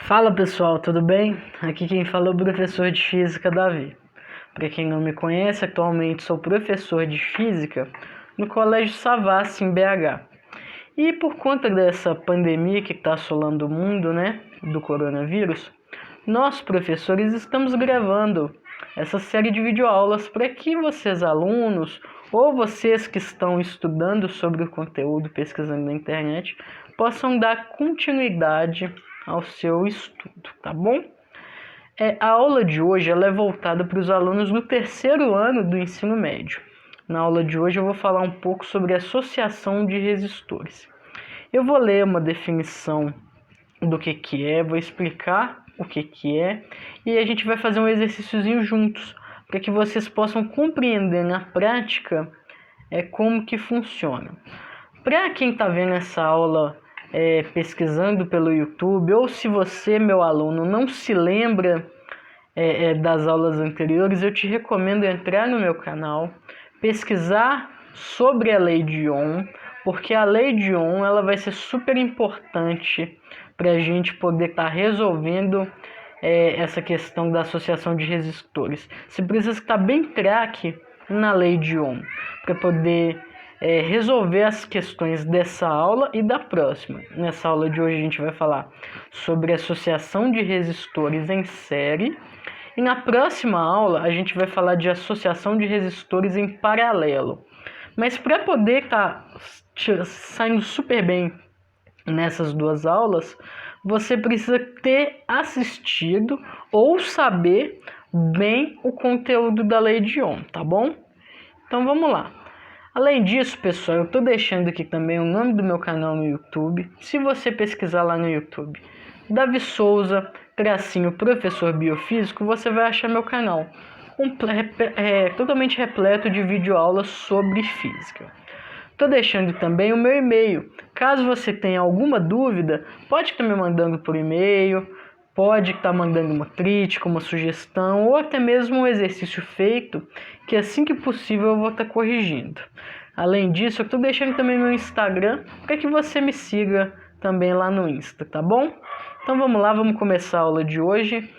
Fala pessoal, tudo bem? Aqui quem fala é o professor de Física, Davi. Para quem não me conhece, atualmente sou professor de Física no Colégio Savassi, em BH. E por conta dessa pandemia que está assolando o mundo, do coronavírus, nós professores estamos gravando essa série de videoaulas para que vocês alunos ou vocês que estão estudando sobre o conteúdo, pesquisando na internet, possam dar continuidade ao seu estudo, tá bom? A aula de hoje ela é voltada para os alunos do terceiro ano do ensino médio. Na aula de hoje eu vou falar um pouco sobre associação de resistores. Eu vou ler uma definição do que é, vou explicar o que é e a gente vai fazer um exercíciozinho juntos para que vocês possam compreender na prática como que funciona. Para quem está vendo essa aula pesquisando pelo YouTube, ou se você, meu aluno, não se lembra das aulas anteriores, eu te recomendo entrar no meu canal, pesquisar sobre a lei de Ohm, porque a lei de Ohm ela vai ser super importante para a gente poder estar resolvendo essa questão da associação de resistores. Você precisa estar bem craque na lei de Ohm para poder resolver as questões dessa aula e da próxima. Nessa aula de hoje a gente vai falar sobre associação de resistores em série e na próxima aula a gente vai falar de associação de resistores em paralelo. Mas para poder estar saindo super bem nessas duas aulas, você precisa ter assistido ou saber bem o conteúdo da lei de Ohm, tá bom? Então vamos lá. Além disso, pessoal, eu estou deixando aqui também o nome do meu canal no YouTube. Se você pesquisar lá no YouTube, Davi Souza, professor biofísico, você vai achar meu canal totalmente repleto de videoaulas sobre física. Estou deixando também o meu e-mail. Caso você tenha alguma dúvida, pode estar me mandando por e-mail, pode estar mandando uma crítica, uma sugestão ou até mesmo um exercício feito que assim que possível eu vou estar corrigindo. Além disso, eu estou deixando também meu Instagram para que você me siga também lá no Insta, tá bom? Então vamos lá, vamos começar a aula de hoje.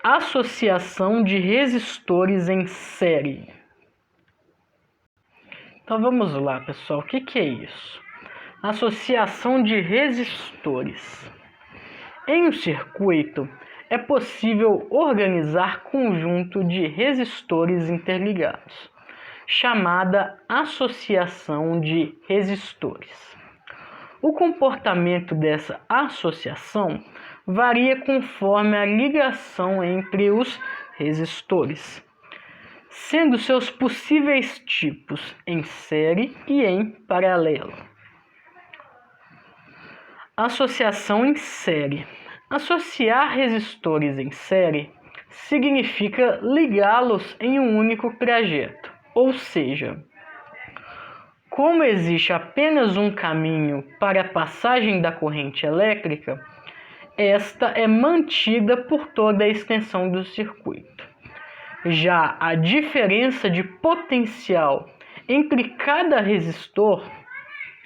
Associação de resistores em série. Então vamos lá, pessoal, o que é isso? Associação de resistores. Em um circuito, é possível organizar conjunto de resistores interligados, chamada associação de resistores. O comportamento dessa associação varia conforme a ligação entre os resistores, sendo seus possíveis tipos em série e em paralelo. Associação em série. Associar resistores em série significa ligá-los em um único trajeto, ou seja, como existe apenas um caminho para a passagem da corrente elétrica, esta é mantida por toda a extensão do circuito. Já a diferença de potencial entre cada resistor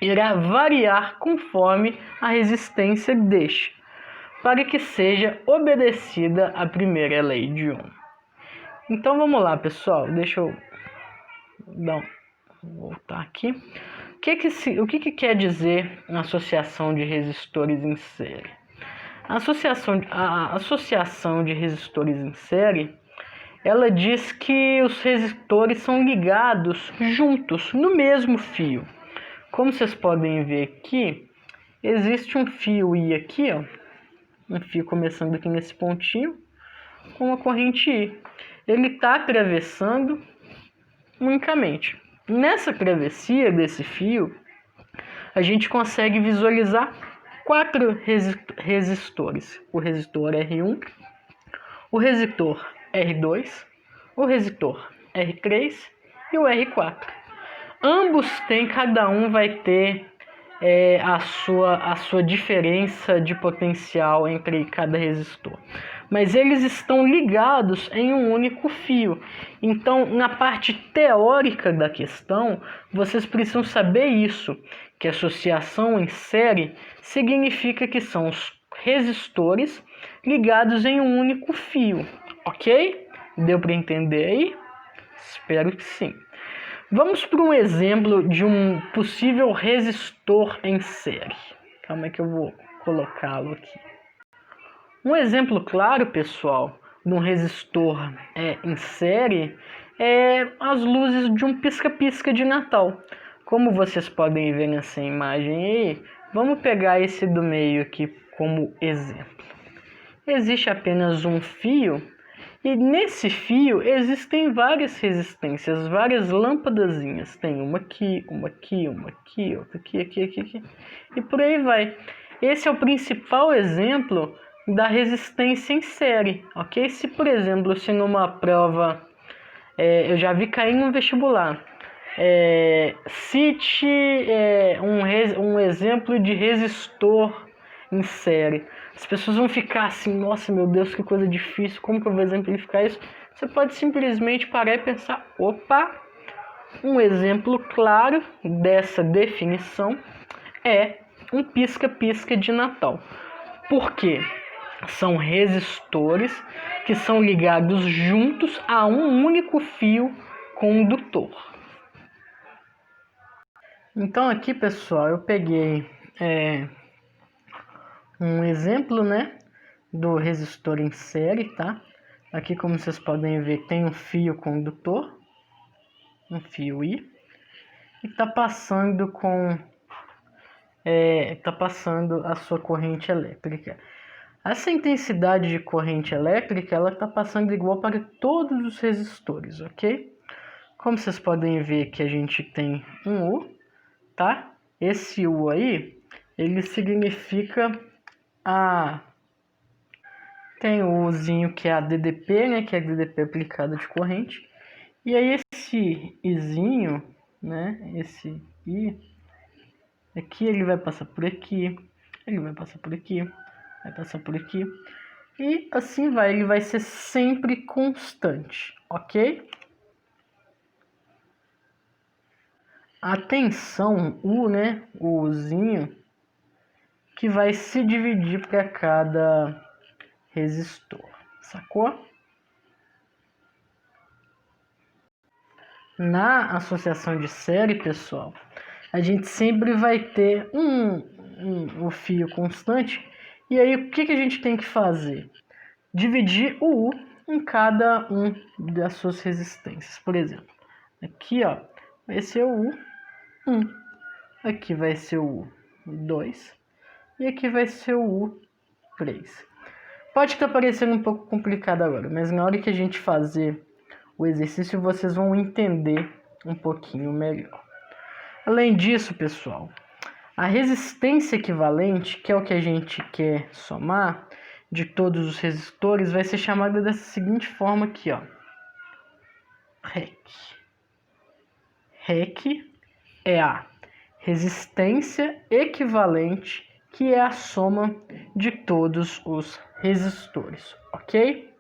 irá variar conforme a resistência deste, para que seja obedecida a primeira lei de Ohm. Então vamos lá, pessoal, deixa eu voltar aqui. O que quer dizer associação de resistores em série? A associação de resistores em série, ela diz que os resistores são ligados juntos no mesmo fio. Como vocês podem ver aqui, existe um fio I aqui, ó, um fio começando aqui nesse pontinho, com a corrente I. Ele está atravessando unicamente. Nessa travessia desse fio, a gente consegue visualizar 4 resistores. O resistor R1, o resistor R2, o resistor R3 e o R4. Ambos têm, cada um vai ter a sua diferença de potencial entre cada resistor. Mas eles estão ligados em um único fio. Então, na parte teórica da questão, vocês precisam saber isso, que associação em série significa que são resistores ligados em um único fio, ok? Deu para entender aí? Espero que sim. Vamos para um exemplo de um possível resistor em série. Calma aí que eu vou colocá-lo aqui. Um exemplo claro, pessoal, de um resistor em série é as luzes de um pisca-pisca de Natal. Como vocês podem ver nessa imagem aí, vamos pegar esse do meio aqui como exemplo. Existe apenas um fio e nesse fio existem várias resistências, várias lâmpadazinhas. Tem uma aqui, uma aqui, uma aqui, outra aqui, aqui. E por aí vai. Esse é o principal exemplo da resistência em série, ok? Se, por exemplo, se numa prova, eu já vi cair no vestibular, cite um exemplo de resistor em série. As pessoas vão ficar assim, nossa, meu Deus, que coisa difícil, como que eu vou exemplificar isso? Você pode simplesmente parar e pensar, opa, um exemplo claro dessa definição é um pisca-pisca de Natal. Por quê? São resistores que são ligados juntos a um único fio condutor. Então aqui, pessoal, eu peguei um exemplo, né, do resistor em série, tá? Aqui, como vocês podem ver, tem um fio condutor, um fio I, e tá passando a sua corrente elétrica. Essa intensidade de corrente elétrica, ela está passando igual para todos os resistores, ok? Como vocês podem ver que a gente tem um U, tá? Esse U aí, ele significa tem o Uzinho que é a DDP, né? Que é a DDP aplicada de corrente. E aí esse Izinho, né? Esse I, aqui ele vai passar por aqui, ele vai passar por aqui, vai passar por aqui. E assim vai, ele vai ser sempre constante, ok? A tensão U, né? O Uzinho, que vai se dividir para cada resistor, sacou? Na associação de série, pessoal, a gente sempre vai ter o fio constante. E aí, o que a gente tem que fazer? Dividir o U em cada um das suas resistências. Por exemplo, aqui ó, vai ser o U1, aqui vai ser o U2 e aqui vai ser o U3. Pode estar parecendo um pouco complicado agora, mas na hora que a gente fazer o exercício vocês vão entender um pouquinho melhor. Além disso, pessoal, a resistência equivalente, que é o que a gente quer somar de todos os resistores, vai ser chamada dessa seguinte forma aqui, ó. REC. REC é a resistência equivalente, que é a soma de todos os resistores, ok?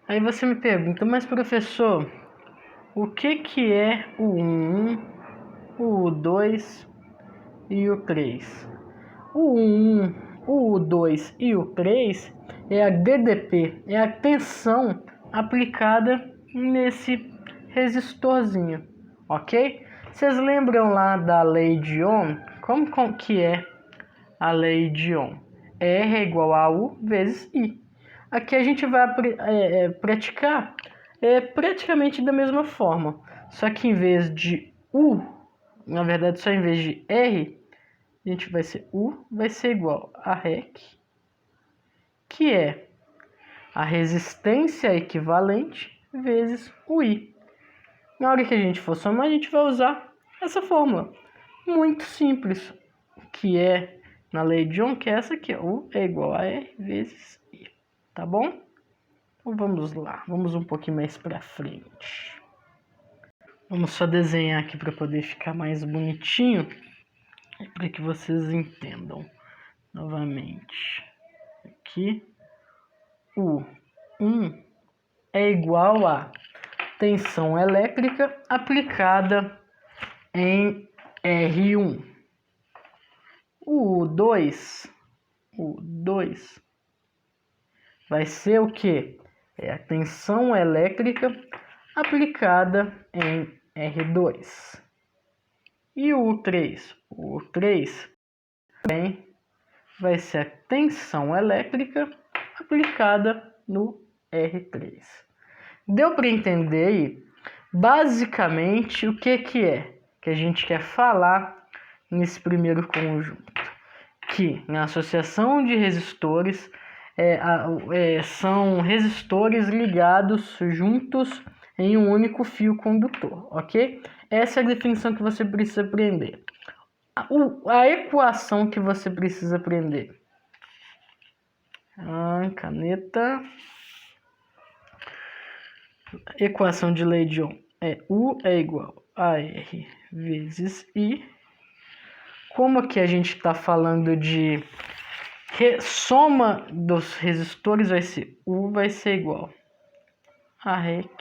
Aí você me pergunta, mas professor, o que é o 1, o 2 e o 3? O 1, o 2 e o 3 é a DDP, é a tensão aplicada nesse resistorzinho, ok? Vocês lembram lá da lei de Ohm? Como que é a lei de Ohm? R é igual a U vezes I. Aqui a gente vai praticar praticamente da mesma forma, só que em vez de U, na verdade só em vez de R, a gente vai ser U, vai ser igual a REC, que é a resistência equivalente vezes o I. Na hora que a gente for somar, a gente vai usar essa fórmula, muito simples, que é na lei de Ohm, que é essa aqui, U é igual a R vezes I, tá bom? Então vamos lá, vamos um pouquinho mais para frente. Vamos só desenhar aqui para poder ficar mais bonitinho, para que vocês entendam novamente. Aqui, o 1 é igual a tensão elétrica aplicada em R1. O U2 vai ser o quê? É a tensão elétrica aplicada em R2. E o U3? O U3 também vai ser a tensão elétrica aplicada no R3. Deu para entender aí? Basicamente, o que que a gente quer falar nesse primeiro conjunto? Que na associação de resistores são resistores ligados juntos em um único fio condutor, ok? Essa é a definição que você precisa aprender. A equação que você precisa aprender. Caneta. Equação de lei de Ohm é U é igual a R vezes I. Como aqui a gente está falando de soma dos resistores, U vai ser igual a REC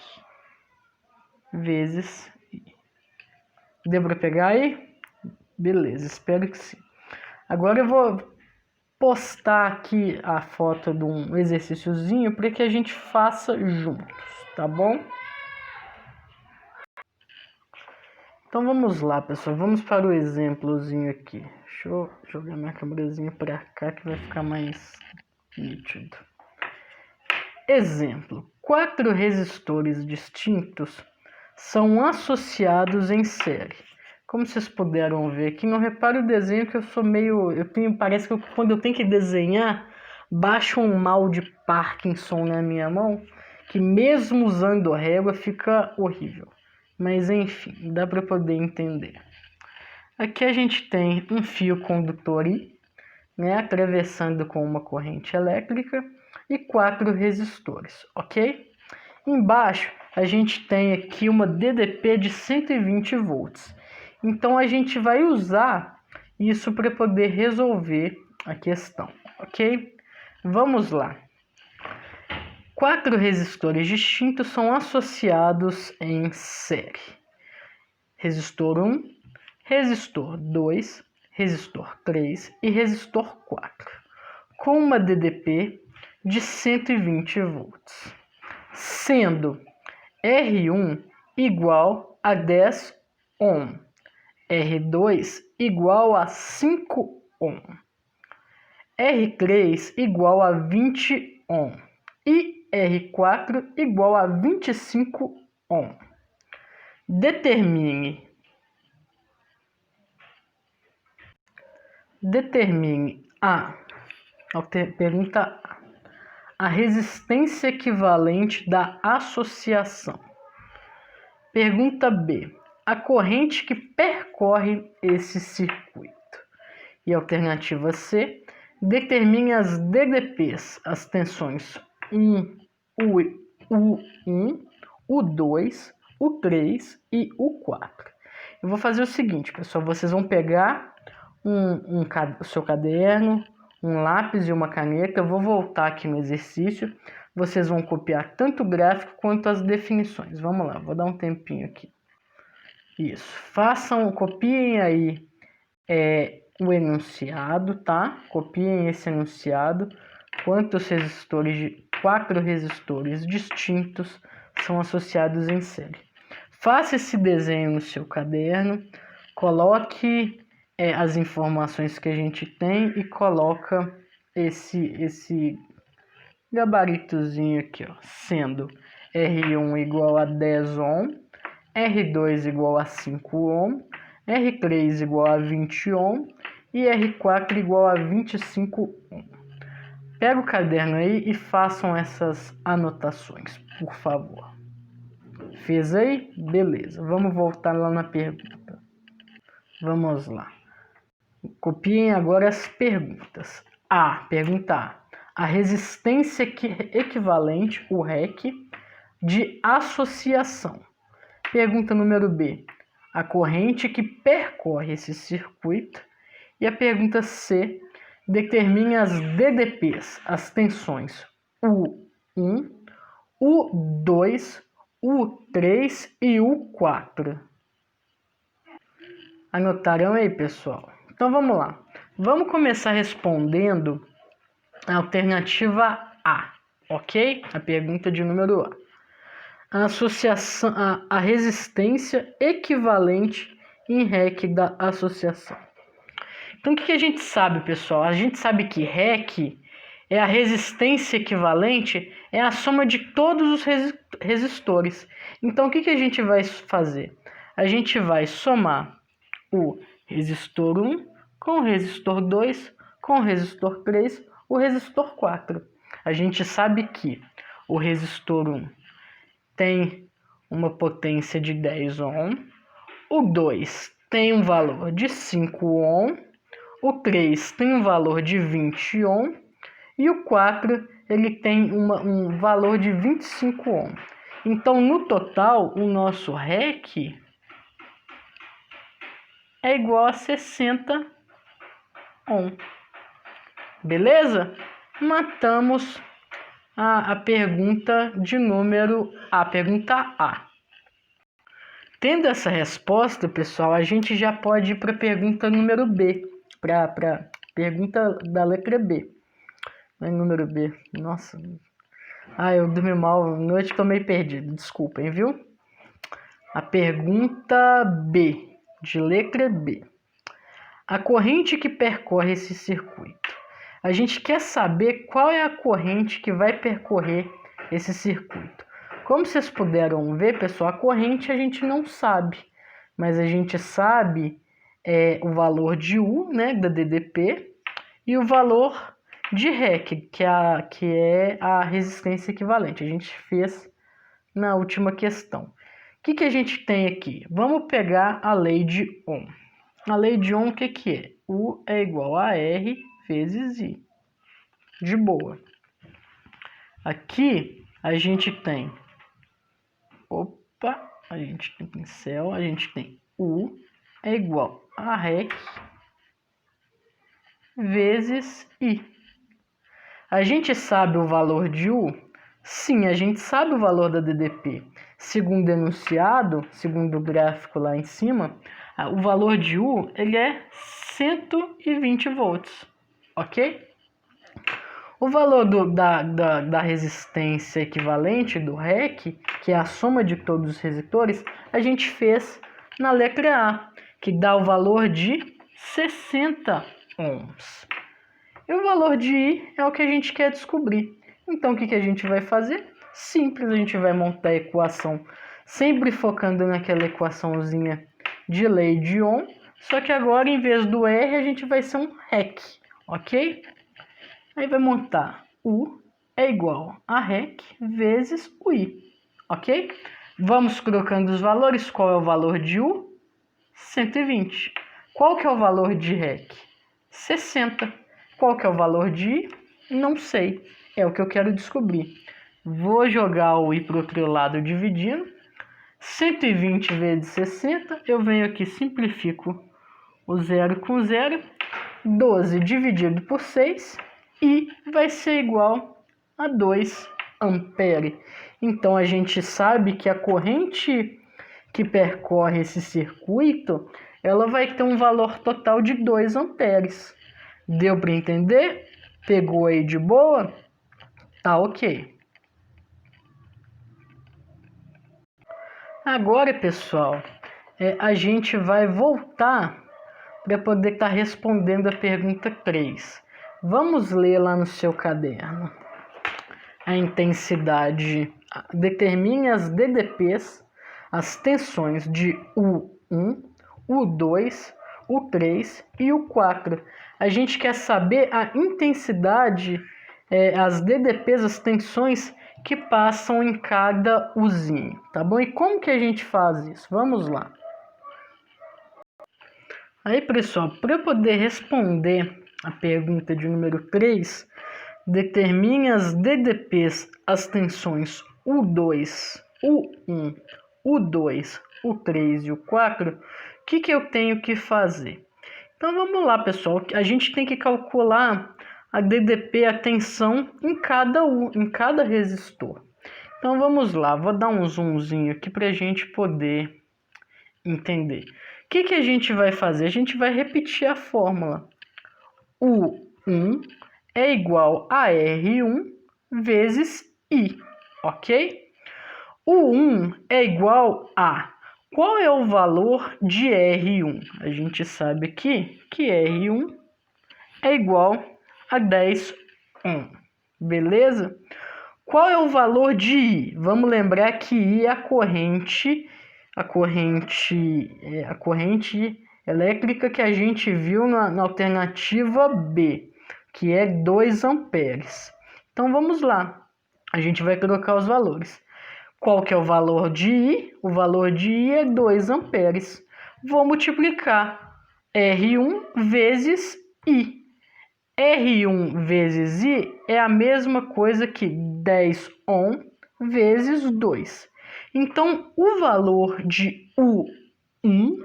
vezes I. Deu para pegar aí? Beleza, espero que sim. Agora eu vou postar aqui a foto de um exercíciozinho para que a gente faça juntos, tá bom? Então vamos lá, pessoal, vamos para o exemplozinho aqui. Deixa eu jogar minha câmerazinha para cá que vai ficar mais nítido. Exemplo: 4 resistores distintos são associados em série. Como vocês puderam ver aqui, não repare o desenho que eu sou meio... parece que quando eu tenho que desenhar, baixa um mal de Parkinson na minha mão, que mesmo usando régua fica horrível. Mas enfim, dá para poder entender. Aqui a gente tem um fio condutor I, né, atravessando com uma corrente elétrica e 4 resistores, ok? Embaixo a gente tem aqui uma DDP de 120 volts. Então a gente vai usar isso para poder resolver a questão, ok? Vamos lá. 4 resistores distintos são associados em série. Resistor 1, resistor 2, resistor 3 e resistor 4, com uma DDP de 120 volts, sendo R1 igual a 10 ohm, R2 igual a 5 ohm, R3 igual a 20 ohm e R4 igual a 25 ohm. Determine pergunta A resistência equivalente da associação. Pergunta B: a corrente que percorre esse circuito. E alternativa C: determine as DDPs, as tensões U1, U2, U3 e U4. Eu vou fazer o seguinte, pessoal, vocês vão pegar o seu caderno, um lápis e uma caneta. Eu vou voltar aqui no exercício. Vocês vão copiar tanto o gráfico quanto as definições. Vamos lá, vou dar um tempinho aqui. Isso. Copiem aí o enunciado, tá? Copiem esse enunciado. Quantos resistores, 4 resistores distintos são associados em série. Faça esse desenho no seu caderno, coloque as informações que a gente tem e coloca esse gabaritozinho aqui, ó, sendo R1 igual a 10 ohm, R2 igual a 5 ohm, R3 igual a 20 ohm e R4 igual a 25 ohm. Pega o caderno aí e façam essas anotações, por favor. Fez aí? Beleza. Vamos voltar lá na pergunta. Vamos lá. Copiem agora as perguntas. Pergunta A. A resistência equivalente, o REC, de associação. Pergunta número B. A corrente que percorre esse circuito. E a pergunta C. Determine as DDPs, as tensões U1, U2, U3 e U4. Anotaram aí, pessoal? Então vamos lá. Vamos começar respondendo a alternativa A, ok? A pergunta de número A. A associação, a resistência equivalente em REC da associação. Então, o que a gente sabe, pessoal? A gente sabe que REC é a resistência equivalente, é a soma de todos os resistores. Então, o que a gente vai fazer? A gente vai somar o resistor 1 com o resistor 2, com o resistor 3, o resistor 4. A gente sabe que o resistor 1 tem uma potência de 10 ohm, o 2 tem um valor de 5 ohm, o 3 tem um valor de 20 ohm e o 4 ele tem um valor de 25 ohm. Então, no total, o nosso REC é igual a 60 ohm. Beleza? Matamos a pergunta de número A, pergunta A. Tendo essa resposta, pessoal, a gente já pode ir para a pergunta número B, para a pergunta da letra B. Número B, nossa. Eu dormi mal, noite tô meio perdido, desculpem, viu? A pergunta B, de letra B. A corrente que percorre esse circuito. A gente quer saber qual é a corrente que vai percorrer esse circuito. Como vocês puderam ver, pessoal, a corrente a gente não sabe, mas a gente sabe o valor de U, né, da DDP, e o valor de REC, que é a resistência equivalente. A gente fez na última questão. O que a gente tem aqui? Vamos pegar a lei de Ohm. A lei de Ohm, o que é? U é igual a R vezes I. De boa. Aqui a gente tem... a gente tem pincel, a gente tem U é igual a REC vezes I. A gente sabe o valor de U? Sim, a gente sabe o valor da DDP. Segundo o enunciado, segundo o gráfico lá em cima, o valor de U ele é 120 volts, ok? O valor da resistência equivalente do REC, que é a soma de todos os resistores, a gente fez na letra A, que dá o valor de 60 ohms. E o valor de I é o que a gente quer descobrir. Então, o que a gente vai fazer? Simples, a gente vai montar a equação, sempre focando naquela equaçãozinha de lei de Ohm, só que agora, em vez do R, a gente vai ser um REC, ok? Aí vai montar U é igual a REC vezes o I, ok? Vamos colocando os valores. Qual é o valor de U? 120. Qual que é o valor de REC? 60. Qual que é o valor de I? Não sei. É o que eu quero descobrir. Vou jogar o I para o outro lado dividindo. 120 vezes 60. Eu venho aqui, simplifico o zero com zero. 12 dividido por 6. I vai ser igual a 2 ampere. Então, a gente sabe que a corrente que percorre esse circuito, ela vai ter um valor total de 2 amperes. Deu para entender? Pegou aí de boa? Tá ok. Agora, pessoal, a gente vai voltar para poder estar respondendo a pergunta 3. Vamos ler lá no seu caderno. A intensidade determine as DDPs, as tensões de U1, U2, U3 e U4. A gente quer saber a intensidade, as DDPs, as tensões que passam em cada usinho, tá bom? E como que a gente faz isso? Vamos lá. Aí, pessoal, para eu poder responder a pergunta de número 3, determine as DDPs, as tensões U2, U1, U2, U3 e U4, o que eu tenho que fazer? Então, vamos lá, pessoal. A gente tem que calcular a DDP, a tensão em cada resistor. Então, vamos lá. Vou dar um zoomzinho aqui para a gente poder entender. O que a gente vai fazer? A gente vai repetir a fórmula. U1 é igual a R1 vezes I, ok? U1 é igual a... Qual é o valor de R1? A gente sabe aqui que R1 é igual a 10 ohm, beleza? Qual é o valor de I? Vamos lembrar que I é a corrente elétrica que a gente viu na alternativa B, que é 2 amperes. Então vamos lá, a gente vai trocar os valores. Qual que é o valor de I? O valor de I é 2 amperes. Vou multiplicar R1 vezes I. R1 vezes I é a mesma coisa que 10 ohm vezes 2. Então, o valor de U1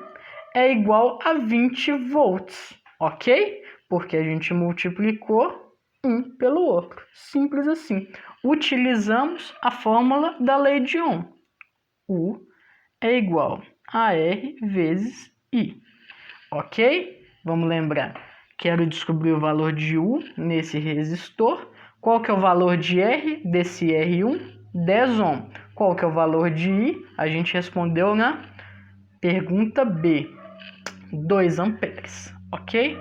é igual a 20 volts, ok? Porque a gente multiplicou um pelo outro. Simples assim. Utilizamos a fórmula da lei de Ohm. U é igual a R vezes I, ok? Vamos lembrar. Quero descobrir o valor de U nesse resistor. Qual que é o valor de R desse R1? 10 ohm. Qual que é o valor de I? A gente respondeu na pergunta B. 2 amperes, ok?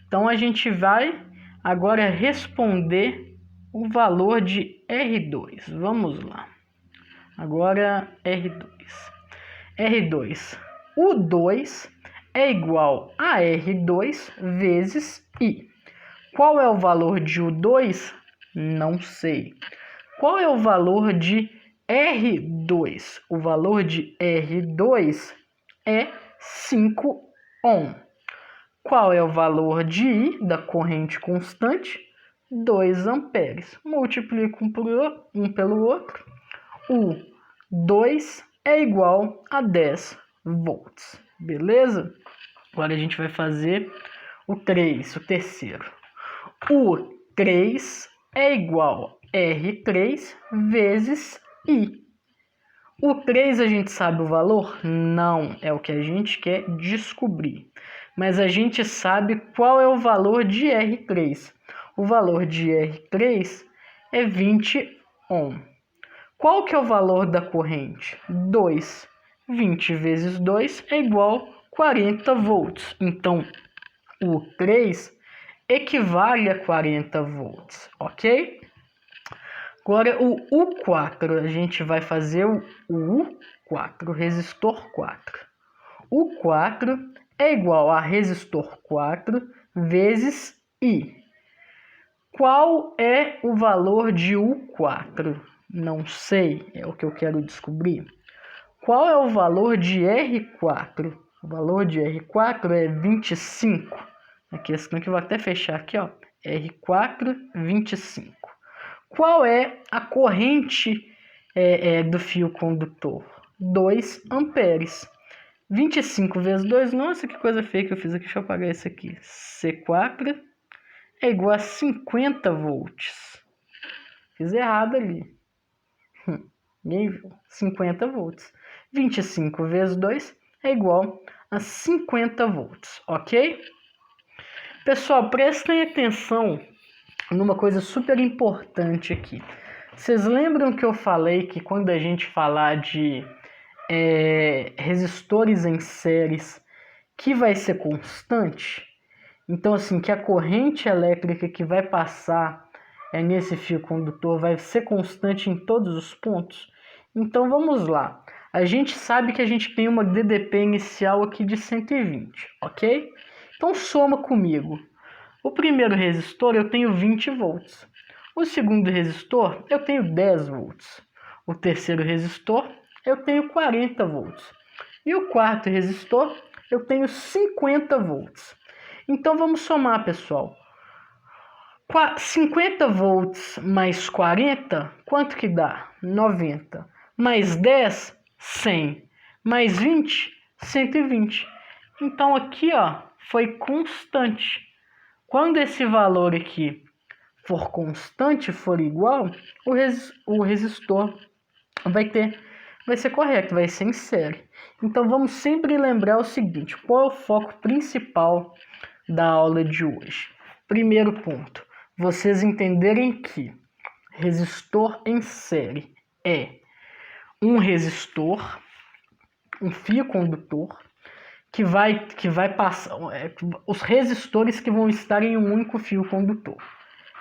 Então a gente vai agora responder o valor de R2. Vamos lá. Agora R2. R2. U2 é igual a R2 vezes I. Qual é o valor de U2? Não sei. Qual é o valor de R2? O valor de R2 é 5 ohm. Qual é o valor de I da corrente constante? 2 amperes. Multiplico um pelo outro. U2 é igual a 10 volts. Beleza? Agora a gente vai fazer o 3, o terceiro. U3 é igual a R3 vezes I. O 3 a gente sabe o valor? Não, é o que a gente quer descobrir. Mas a gente sabe qual é o valor de R3. O valor de R3 é 20 ohm. Qual que é o valor da corrente? 2. 20 vezes 2 é igual a 40 volts. Então, o 3 equivale a 40 volts, ok? Agora, o U4, a gente vai fazer o U4, o resistor 4. U4 é igual a resistor 4 vezes I. Qual é o valor de U4? Não sei, é o que eu quero descobrir. Qual é o valor de R4? O valor de R4 é 25. A questão que eu vou até fechar aqui, ó. R4, 25. Qual é a corrente do fio condutor? 2 amperes. 25 vezes 2, nossa, que coisa feia que eu fiz aqui, deixa eu apagar isso aqui. C4 é igual a 50 volts. Fiz errado ali. Ninguém viu. 50 volts. 25 vezes 2 é igual a 50 volts, ok? Pessoal, prestem atenção numa coisa super importante aqui. Vocês lembram que eu falei que quando a gente falar de resistores em séries que vai ser constante? Então, assim, que a corrente elétrica que vai passar nesse fio condutor vai ser constante em todos os pontos? Então, vamos lá. A gente sabe que a gente tem uma DDP inicial aqui de 120, ok? Então, soma comigo. O primeiro resistor eu tenho 20 volts. O segundo resistor eu tenho 10 volts. O terceiro resistor eu tenho 40 volts. E o quarto resistor eu tenho 50 volts. Então vamos somar, pessoal. 50 volts mais 40, quanto que dá? 90. Mais 10, 100. Mais 20, 120. Então aqui, ó, foi constante. Quando esse valor aqui for constante, for igual, o resistor vai ser correto, vai ser em série. Então vamos sempre lembrar o seguinte: qual é o foco principal da aula de hoje? Primeiro ponto, vocês entenderem que resistor em série é um resistor, um fio condutor, que vai passar, os resistores que vão estar em um único fio condutor.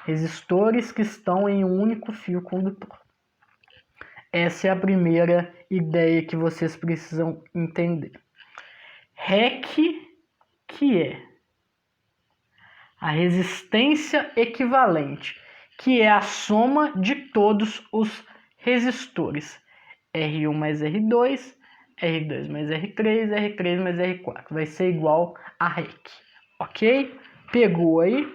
Resistores que estão em um único fio condutor. Essa é a primeira ideia que vocês precisam entender. REC, que é a resistência equivalente, que é a soma de todos os resistores. R1 mais R2, R2 mais R3, R3 mais R4. Vai ser igual a REC. Ok? Pegou aí?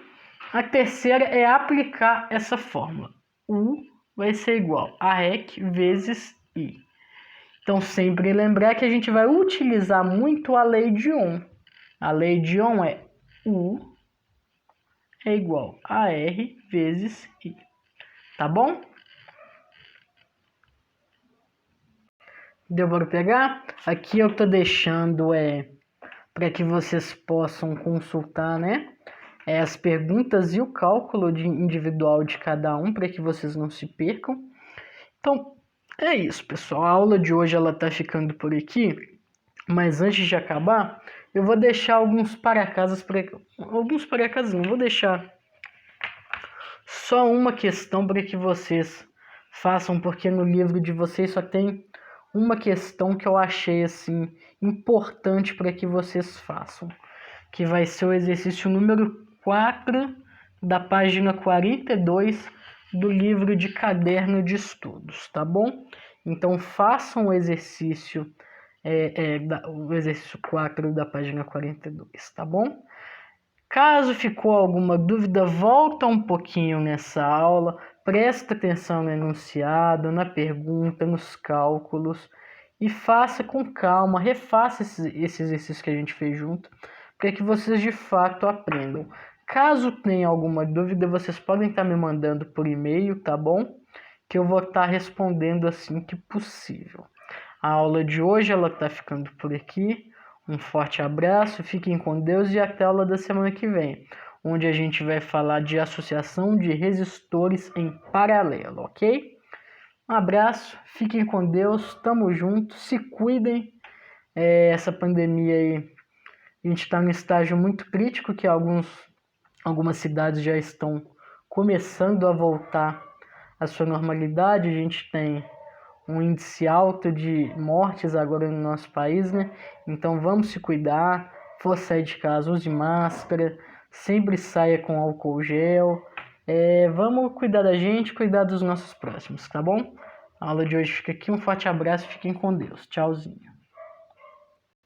A terceira é aplicar essa fórmula. U vai ser igual a REC vezes I. Então, sempre lembrar que a gente vai utilizar muito a lei de Ohm. A lei de Ohm é U é igual a R vezes I. Tá bom? Deu para pegar? Aqui eu tô deixando para que vocês possam consultar, né? As perguntas e o cálculo individual de cada um, para que vocês não se percam. Então, é isso, pessoal. A aula de hoje ela tá ficando por aqui, mas antes de acabar, eu vou deixar alguns para-casas não, vou deixar só uma questão para que vocês façam, porque no livro de vocês só tem uma questão que eu achei assim importante para que vocês façam, que vai ser o exercício número 4 da página 42 do livro de caderno de estudos, tá bom? Então façam o exercício o exercício 4 da página 42, tá bom? Caso ficou alguma dúvida, volta um pouquinho nessa aula, presta atenção no enunciado, na pergunta, nos cálculos e faça com calma, refaça esse exercício que a gente fez junto, para que vocês de fato aprendam. Caso tenha alguma dúvida, vocês podem estar me mandando por e-mail, tá bom? Que eu vou estar respondendo assim que possível. A aula de hoje ela está ficando por aqui. Um forte abraço, fiquem com Deus e até a aula da semana que vem, onde a gente vai falar de associação de resistores em paralelo, ok? Um abraço, fiquem com Deus, tamo junto, se cuidem. Essa pandemia aí, a gente está num estágio muito crítico, que algumas cidades já estão começando a voltar à sua normalidade. A gente tem um índice alto de mortes agora no nosso país, né? Então vamos se cuidar, for sair de casa, use máscara, sempre saia com álcool gel. Vamos cuidar da gente, cuidar dos nossos próximos, tá bom? A aula de hoje fica aqui, um forte abraço, fiquem com Deus, tchauzinho.